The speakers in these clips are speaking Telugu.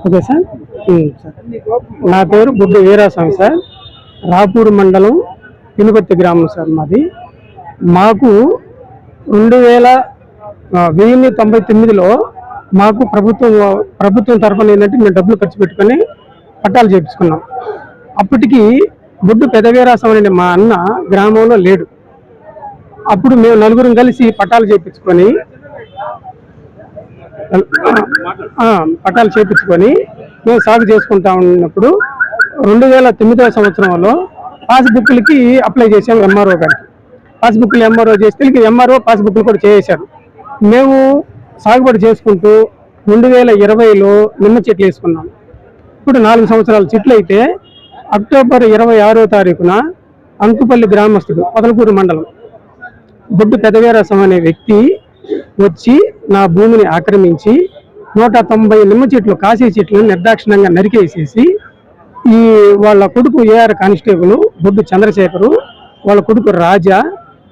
Okay sir. నా పేరు బుడ్డు వీరాస్వామి సార్. రాపూర్ మండలం పినుపర్తి గ్రామం సార్ మాది. మాకు 1999లో మాకు ప్రభుత్వం తరఫున ఏంటంటే మేము డబ్బులు ఖర్చు పెట్టుకొని పట్టాలు చేయించుకున్నాం. అప్పటికి బుడ్డు పెద్ద వీరాస్వామి అనే మా అన్న గ్రామంలో లేడు. అప్పుడు మేము నలుగురం కలిసి పట్టాలు చేయించుకొని మేము సాగు చేసుకుంటా ఉన్నప్పుడు 2009వ సంవత్సరంలో పాస్బుక్లకి అప్లై చేసాం ఎంఆర్ఓ గారికి. పాస్బుక్లు ఎంఆర్ఓ చేస్తే ఎంఆర్ఓ పాస్బుక్లు కూడా చేశారు. మేము సాగుబడి చేసుకుంటూ 2020లో నిమ్మ చెట్లు వేసుకున్నాం. ఇప్పుడు 4 సంవత్సరాల చెట్లు అయితే అక్టోబర్ 26వ తారీఖున అంతుపల్లి గ్రామస్తుడు పొదలకూరు మండలం బుడ్డు పెద్ద వీరాస్వామి అనే వ్యక్తి వచ్చి నా భూమిని ఆక్రమించి 190 నిమ్మ చెట్లు కాశీ చెట్లను నిర్దాక్షిణంగా నరికేసేసి వాళ్ళ కొడుకు ఏఆర్ కానిస్టేబుల్ బుడ్డు చంద్రశేఖరు, వాళ్ళ కొడుకు రాజా,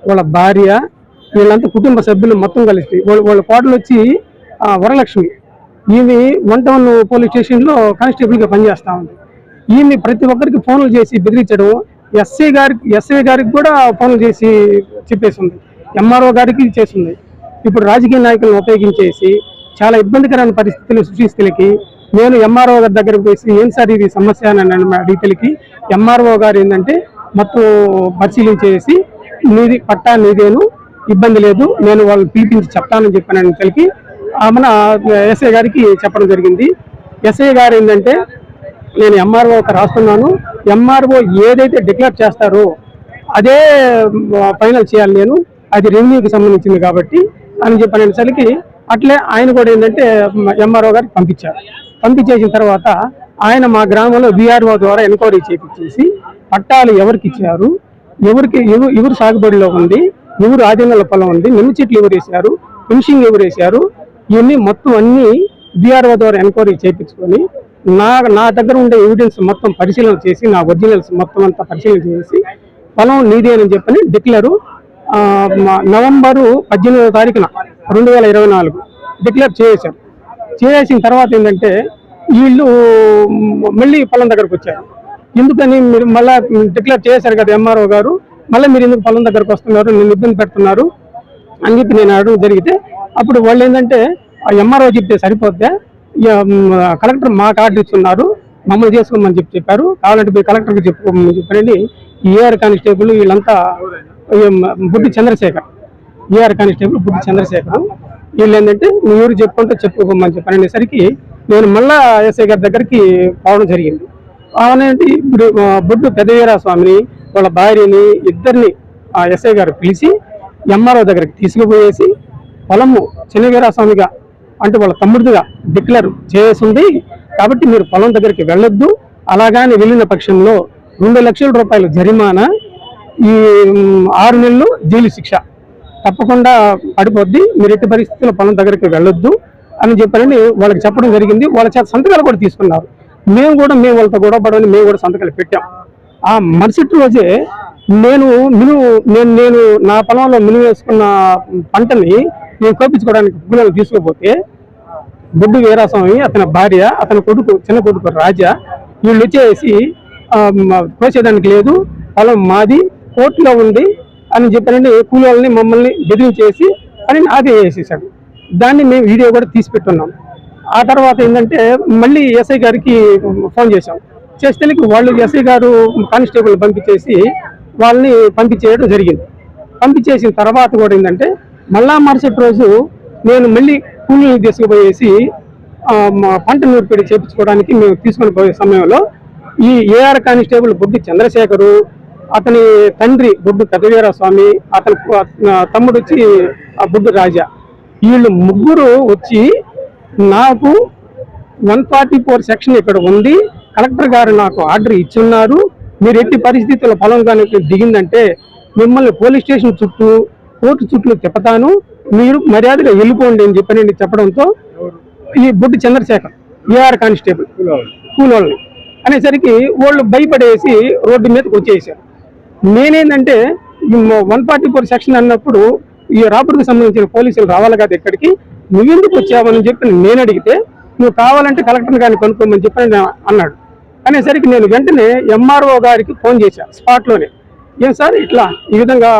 వాళ్ళ భార్య, వీళ్ళంతా కుటుంబ సభ్యులు మొత్తం కలిసి వాళ్ళ కోడలు వచ్చి వరలక్ష్మి, ఈమె 1 టౌన్ పోలీస్ స్టేషన్లో కానిస్టేబుల్గా పనిచేస్తూ ఉంది. ఈమె ప్రతి ఒక్కరికి ఫోన్లు చేసి బెదిరించడం, ఎస్ఐ గారికి కూడా ఫోన్లు చేసి చెప్పేసింది, ఎంఆర్ఓ గారికి చేసింది. ఇప్పుడు రాజకీయ నాయకులను ఉపయోగించేసి చాలా ఇబ్బందికరమైన పరిస్థితులు సృష్టిస్తులకి నేను ఎంఆర్ఓ గారి దగ్గరకు పోయి ఏం సార్ ఇది సమస్య అని అడిగితేకి ఎంఆర్ఓ గారు ఏంటంటే మొత్తం పరిశీలించేసి నీది పట్టా నీదేను, ఇబ్బంది లేదు, నేను వాళ్ళని పిలిపించి చెప్తానని చెప్పానని తెలికి మన ఎస్ఐ గారికి చెప్పడం జరిగింది. ఎస్ఐ గారు ఏంటంటే నేను ఎంఆర్ఓ రాస్తున్నాను, ఎంఆర్ఓ ఏదైతే డిక్లేర్ చేస్తారో అదే ఫైనల్ చేయాలి, నేను అది రెవెన్యూకి సంబంధించింది కాబట్టి అని చెప్పనేసరికి అట్లే ఆయన కూడా ఏంటంటే ఎంఆర్ఓ గారికి పంపించేసిన తర్వాత ఆయన మా గ్రామంలో విఆర్ఓ ద్వారా ఎంక్వైరీ చేయించేసి పట్టాలు ఎవరికి ఇచ్చారు, ఎవరు సాగుబడిలో ఉంది, ఎవరు ఆధీనంలో పొలం ఉంది, నిమ్మ చెట్లు ఎవరు వేశారు, ఫినిషింగ్ ఎవరు వేశారు, ఇవన్నీ మొత్తం అన్ని విఆర్ఓ ద్వారా ఎంక్వైరీ చేయించుకొని నా దగ్గర ఉండే ఎవిడెన్స్ మొత్తం పరిశీలన చేసి నా ఒరిజినల్స్ మొత్తం అంతా పరిశీలన చేసి పొలం నీదే అని చెప్పని డిక్లేరు నవంబరు 18వ తారీఖున 2024 డిక్లేర్ చేశారు. చేసిన తర్వాత ఏంటంటే వీళ్ళు మళ్ళీ పొలం దగ్గరకు వచ్చారు. ఎందుకని మీరు మళ్ళీ డిక్లేర్ చేశారు కదా ఎంఆర్ఓ గారు, మళ్ళీ మీరు ఎందుకు పొలం దగ్గరకు వస్తున్నారు, నేను ఇబ్బంది పెడుతున్నారు అని చెప్పి నేను అడగడం జరిగితే అప్పుడు వాళ్ళు ఏంటంటే ఎంఆర్ఓ చెప్తే సరిపోతే కలెక్టర్ మాకు ఆర్డర్ ఇస్తున్నారు, మమ్మల్ని చేసుకోమని చెప్పారు, కావాలంటే పోయి కలెక్టర్కి చెప్పుకోమని చెప్పారని ఏఆర్ కానిస్టేబుల్ వీళ్ళంతా బుడ్డి చంద్రశేఖర్, ఏఆర్ కానిస్టేబుల్ బుడ్డి చంద్రశేఖర్ వీళ్ళు ఏంటంటే నువ్వు ఎవరు చెప్పుకుంటే చెప్పుకోమని చెప్పనేసరికి నేను మళ్ళా ఎస్ఐ గారి దగ్గరికి పోవడం జరిగింది. అవునంటే ఇప్పుడు బుడ్డు పెద్ద వీరాస్వామిని వాళ్ళ భార్యని ఇద్దరిని ఎస్ఐ గారు పిలిచి ఎంఆర్ఓ దగ్గరికి తీసుకుపోయేసి పొలము చిన్న వీరాస్వామిగా అంటే వాళ్ళ తమ్ముడిగా డిక్లేర్ చేసింది కాబట్టి మీరు పొలం దగ్గరికి వెళ్ళొద్దు, అలాగాని వెళ్ళిన పక్షంలో 2 లక్షల రూపాయలు జరిమానా, ఈ 6 నెలలు జైలు శిక్ష తప్పకుండా పడిపోద్ది, మీరు ఎట్టి పరిస్థితుల్లో పొలం దగ్గరికి వెళ్ళొద్దు అని చెప్పారని వాళ్ళకి చెప్పడం జరిగింది. వాళ్ళ చేత సంతకాలు కూడా తీసుకున్నారు. మేము వాళ్ళతో గొడవ పడని మేము కూడా సంతకాలు పెట్టాం. ఆ మరుసటి రోజే నేను నా పొలంలో మినుము వేసుకున్న పంటని నేను కోపించుకోవడానికి గుళ్ళలు తీసుకుపోతే బుడ్డు వీరాస్వామి, అతని భార్య, అతని కొడుకు చిన్న కొడుకు రాజా వీళ్ళు వచ్చేసి కోసేదానికి లేదు, పొలం మాది, కోర్టులో ఉంది అని చెప్పారంటే కూలి వాళ్ళని మమ్మల్ని బెదిరించేసి అని ఆపేసేసాడు. దాన్ని మేము వీడియో కూడా తీసి పెట్టున్నాం. ఆ తర్వాత ఏంటంటే మళ్ళీ ఎస్ఐ గారికి ఫోన్ చేశాం. చేస్తే వాళ్ళు ఎస్ఐ గారు కానిస్టేబుల్ పంపించేసి వాళ్ళని పంపించేయడం జరిగింది. పంపించేసిన తర్వాత కూడా ఏంటంటే మళ్ళా మరుసటి రోజు నేను మళ్ళీ కూలీని తీసుకుపోయేసి పంట నూర్పిడి చేయించుకోవడానికి మేము తీసుకొని పోయే సమయంలో ఈ ఏఆర్ కానిస్టేబుల్ బుడ్డి చంద్రశేఖరు, అతని తండ్రి బుడ్డు పెద్ద వీరాస్వామి, అతని తమ్ముడు వచ్చి బుడ్డు రాజా, వీళ్ళు ముగ్గురు వచ్చి నాకు 144 సెక్షన్ ఇక్కడ ఉంది, కలెక్టర్ గారు నాకు ఆర్డర్ ఇచ్చున్నారు, మీరు ఎట్టి పరిస్థితుల్లో పొలం కానీ దిగిందంటే మిమ్మల్ని పోలీస్ స్టేషన్ చుట్టూ కోర్టు చుట్టూ తిప్పుతాను, మీరు మర్యాదగా వెళ్ళిపోండి అని చెప్పడంతో ఈ బుడ్డి చంద్రశేఖర్ ఏఆర్ కానిస్టేబుల్ కూలోళ్ళని అనేసరికి వాళ్ళు భయపడేసి రోడ్డు మీదకి వచ్చేసారు. నేనేంటంటే 144 సెక్షన్ అన్నప్పుడు ఈ రాపూర్కి సంబంధించిన పోలీసులు రావాలి కదా ఇక్కడికి, నువ్వెందుకు వచ్చావని చెప్పి నేను అడిగితే, నువ్వు కావాలంటే కలెక్టర్ గారిని కనుక్కోమని చెప్పి అన్నాడు. అనేసరికి నేను వెంటనే ఎంఆర్ఓ గారికి ఫోన్ చేశాను స్పాట్లోనే. ఏం సార్ ఇట్లా ఈ విధంగా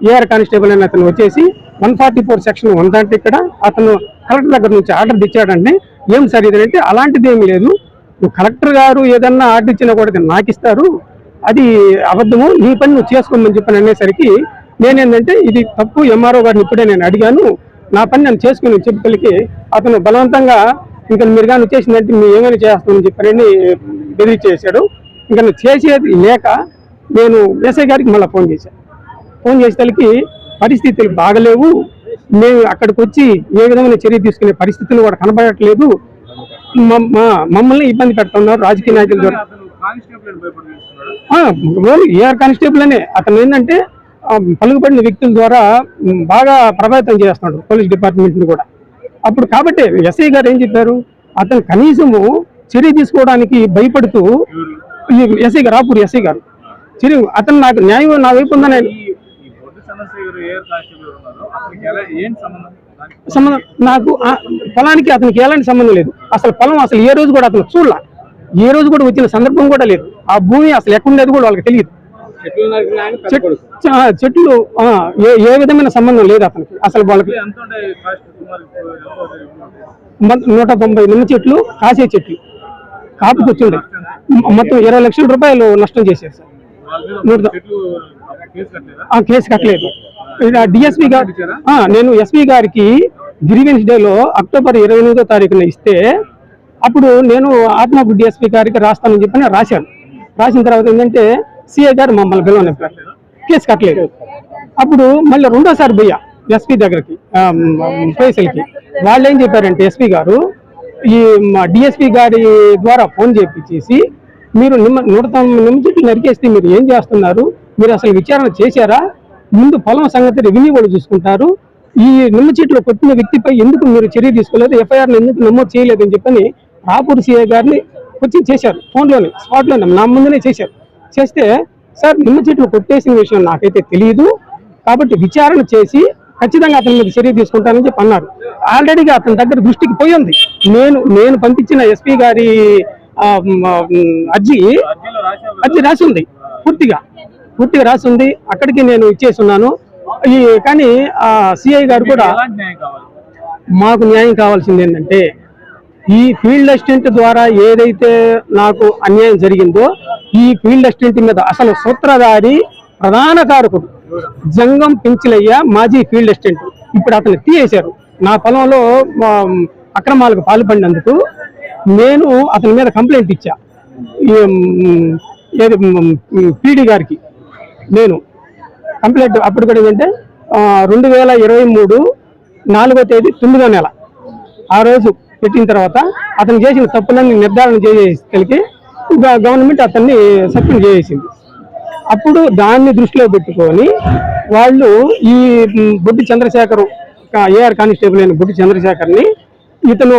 ఏఆర్ కానిస్టేబుల్ అని అతను వచ్చేసి 144 సెక్షన్ ఉందంటే ఇక్కడ అతను కలెక్టర్ దగ్గర నుంచి ఆర్డర్ ఇచ్చాడండి. ఏం సార్ ఇదంటే, అలాంటిది ఏమి లేదు, నువ్వు కలెక్టర్ గారు ఏదన్నా ఆర్డర్ ఇచ్చినా కూడా నాకు ఇస్తారు, అది అబద్ధము, నీ పని నువ్వు చేసుకోమని చెప్పని అనేసరికి నేనేంటంటే ఇది తప్పు, ఎంఆర్ఓ గారిని ఇప్పుడే నేను అడిగాను, నా పని నేను చేసుకుని చెప్పగలికి అతను బలవంతంగా ఇంకా మీరు కానీ వచ్చేసిందంటే మీరు ఏమైనా చేస్తామని చెప్పని బెదిరించేసాడు. ఇంకా చేసేది లేక నేను ఎస్ఐ గారికి మళ్ళీ ఫోన్ చేశాను. ఫోన్ చేసేసరికి పరిస్థితులు బాగలేవు, మేము అక్కడికి వచ్చి ఏ విధమైన చర్య తీసుకునే పరిస్థితులు కూడా కనబడట్లేదు, మమ్మల్ని ఇబ్బంది పెడుతున్నారు రాజకీయ నాయకుల ద్వారా. ఏఆర్ కానిస్టేబుల్ అనే అతను ఏంటంటే పలుకుబడిన వ్యక్తుల ద్వారా బాగా ప్రభావితం చేస్తున్నాడు పోలీస్ డిపార్ట్మెంట్ని కూడా. అప్పుడు కాబట్టి ఎస్ఐ గారు ఏం చెప్పారు, అతను కనీసము చర్య తీసుకోవడానికి భయపడుతూ ఎస్ఐ గారు, రాపూర్ ఎస్ఐ గారు చర్య, అతను నాకు న్యాయం నా వైపు ఉందని సంబంధం, నాకు పొలానికి అతనికి ఎలాంటి సంబంధం లేదు. అసలు పొలం అసలు ఏ రోజు కూడా అతను చూడాల, ఏ రోజు కూడా వచ్చిన సందర్భం కూడా లేదు. ఆ భూమి అసలు ఎక్కడుండేది కూడా వాళ్ళకి తెలియదు. చెట్లు ఏ విధమైన సంబంధం లేదు అతనికి. అసలు వాళ్ళకి 190 నిమ్మ చెట్లు, కాసే చెట్లు కాపుకొచ్చిండే మొత్తం 20 లక్షల రూపాయలు నష్టం చేశారు సార్. కేసు కట్టలేదు. డిఎస్పీ గారు, నేను ఎస్పీ గారికి గ్రీవెన్స్ డేలో అక్టోబర్ 28వ తారీఖున ఇస్తే అప్పుడు నేను ఆత్మకు డిఎస్పీ గారికి రాస్తానని చెప్పి రాశాను. రాసిన తర్వాత ఏంటంటే సిఐ గారు మమ్మల్ని పిలవనిపారు, కేసు కట్టలేదు. అప్పుడు మళ్ళీ రెండోసారి పోయా ఎస్పీ దగ్గరికి, పోలీసులకి. వాళ్ళు ఏం చెప్పారంటే ఎస్పీ గారు ఈ డిఎస్పీ గారి ద్వారా ఫోన్ చేపించేసి, మీరు 190 నిమ్మ చెట్లు నరికేస్తే మీరు ఏం చేస్తున్నారు, మీరు అసలు విచారణ చేశారా, ముందు పొలం సంగతి రెవెన్యూ వాళ్ళు చూసుకుంటారు, ఈ నిమ్మ చెట్లు కొట్టిన వ్యక్తిపై ఎందుకు మీరు చర్య తీసుకోలేదు, ఎఫ్ఐఆర్ని ఎందుకు నమోదు చేయలేదని చెప్పని రాపూర్ సిఐ గారిని వచ్చి చేశారు. ఫోన్లోనే స్పాట్లోనే నా ముందునే చేశారు. చేస్తే సార్ నిమ్మ చెట్లు కొట్టేసిన విషయం నాకైతే తెలియదు, కాబట్టి విచారణ చేసి ఖచ్చితంగా అతని మీద చర్య తీసుకుంటానని చెప్పి అన్నారు. ఆల్రెడీగా అతని దగ్గర దృష్టికి పోయి ఉంది. నేను పంపించిన ఎస్పీ గారి అర్జీ రాసి ఉంది, పూర్తిగా రాసి ఉంది. అక్కడికి నేను ఇచ్చేస్తున్నాను. కానీ సిఐ గారు కూడా మాకు న్యాయం కావాల్సింది ఏంటంటే, ఈ ఫీల్డ్ అసిస్టెంట్ ద్వారా ఏదైతే నాకు అన్యాయం జరిగిందో, ఈ ఫీల్డ్ అసిస్టెంట్ మీద అసలు సూత్రధారి ప్రధాన కారకుడు జంగం పెంచిలయ్య, మాజీ ఫీల్డ్ అసిస్టెంట్, ఇప్పుడు అతను తీసేశారు. నా పొలంలో అక్రమాలకు పాల్పడినందుకు నేను అతని మీద కంప్లైంట్ ఇచ్చా. పీడీ గారికి నేను కంప్లైంట్ అప్పుడు కూడా ఏంటంటే 2023 4వ తేదీ 9వ నెల ఆ రోజు పెట్టిన తర్వాత అతను చేసిన తప్పులన్నీ నిర్ధారణ చేసేసరికి గవర్నమెంట్ అతన్ని సస్పెండ్ చేసేసింది. అప్పుడు దాన్ని దృష్టిలో పెట్టుకొని వాళ్ళు ఈ బొడ్డి చంద్రశేఖర్, ఏఆర్ కానిస్టేబుల్ అయిన బొడ్డి చంద్రశేఖర్ని ఇతను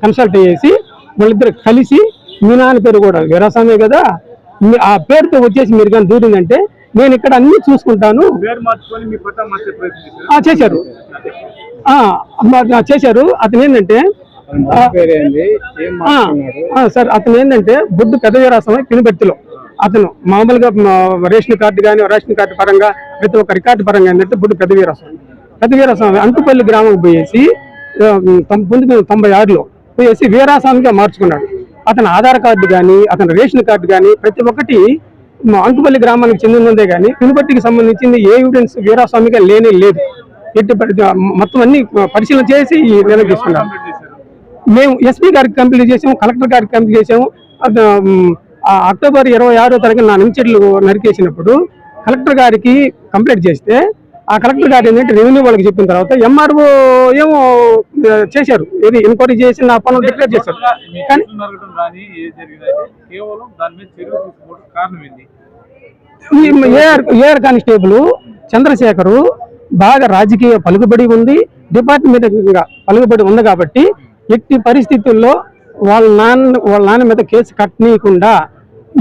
కన్సల్ట్ చేసి వాళ్ళిద్దరు కలిసి, మీ నాన్న పేరు కూడా వీరాస్వామి కదా, ఆ పేరుతో వచ్చేసి మీరు కానీ దూరిందంటే నేను ఇక్కడ అన్ని చూసుకుంటాను చేశారు. అతను ఏంటంటే సార్, అతను ఏంటంటే బొడ్డు పెద్ద వీరాస్వామి పినిపెర్తిలో అతను మామూలుగా రేషన్ కార్డు కానీ రేషన్ కార్డు పరంగా ప్రతి ఒక్క రికార్డు పరంగా ఏంటంటే బొడ్డు పెద్ద వీరాస్వామి అంటుపల్లి గ్రామం పోయేసి 96లో పోయేసి వీరాస్వామిగా మార్చుకున్నాడు. అతని ఆధార్ కార్డు కానీ అతని రేషన్ కార్డు కానీ ప్రతి ఒక్కటి అంటుపల్లి గ్రామానికి చెందిందే కానీ పినిపర్తికి సంబంధించింది ఏ ఎవిడెన్స్ వీరాస్వామిగా లేనే లేదు. మొత్తం అన్ని పరిశీలన చేసి నిర్ణయం తీసుకున్నాం. మేము ఎస్పీ గారికి కంప్లీట్ చేసాము, కలెక్టర్ గారికి కంప్లీట్ చేసాము. అక్టోబర్ 26వ తారీఖున నా నిమ్మ చెట్లు నరికేసినప్పుడు కలెక్టర్ గారికి కంప్లైంట్ చేస్తే ఆ కలెక్టర్ గారు ఏంటంటే రెవెన్యూ వాళ్ళకి చెప్పిన తర్వాత ఎంఆర్ఓ ఏమో చేశారు, ఏది ఎంక్వైరీ చేసి నా పనులు డిక్లేర్ చేశారు. కానీ ఏఆర్ కానిస్టేబుల్ చంద్రశేఖరు బాగా రాజకీయ పలుకుబడి ఉంది, డిపార్ట్మెంట్ పలుకుబడి ఉంది కాబట్టి ఎట్టి పరిస్థితుల్లో వాళ్ళ నాన్న మీద కేసు కట్టనీయకుండా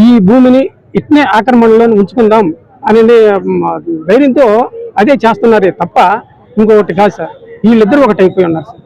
ఈ భూమిని ఇట్నే ఆక్రమణలో ఉంచుకుందాం అనే ధైర్యంతో అదే చేస్తున్నారే తప్ప ఇంకొకటి కాదు సార్. వీళ్ళిద్దరూ ఒకటి అయిపోయి ఉన్నారు సార్.